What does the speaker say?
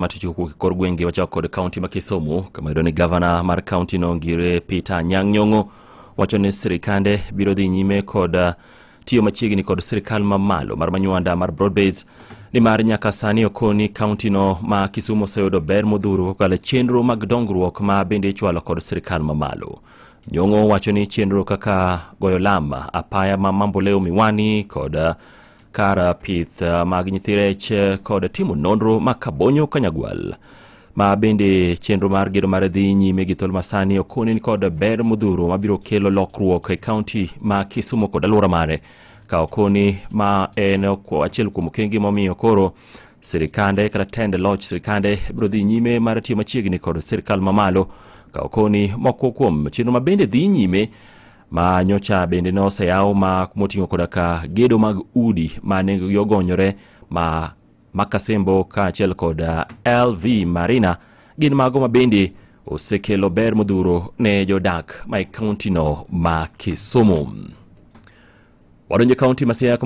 Matichuku kor gwenge wachako kod kaunti ma Kisumu kama idoni governor mar kaunti no Ngire Peter Anyang' Nyong'o wacho ni sirikande biro dhi nyime kod tiyo machiegni kod sirikal mamalo mar manywanda mar Broadbase ni mar nyaka sani okoni kaunti no ma Kisumu oseyudo ber modhuro kokalo chenro mag dongruok ma bende ichwalo kod sirikal mamalo. Nyong'o wacho ni chenro kaka goyo lama apaya ma Mamboleo Miwani kod kara pith mag nyithi rech kod timo nonro ma Kabonyo Kanyagwal ma bende chenro mar gedo mar dhi nyime gi thol masani okoni kod ber modhuro mabiro kelo lokruok e kaunti ma Kisumu kod alwora mare ka okoni ma en achiel kuom okenge momiyo koro sirikande kata tend loch sirikande biro dhi nyime mar tiyo machiegni kod sirikal mamalo ka okoni moko kuom chenro ma bende dhi nyime ma nyocha bende no oseyaw ma kumoting'o koda ka gedo mag udi ma nengo ogonyore ma Makasembo ka achiel kod LV Marina gin mago ma bende osekelo ber modhuro ne jodak ma kaunti no ma Kisumu. Wadonjo kaunti ma Siaya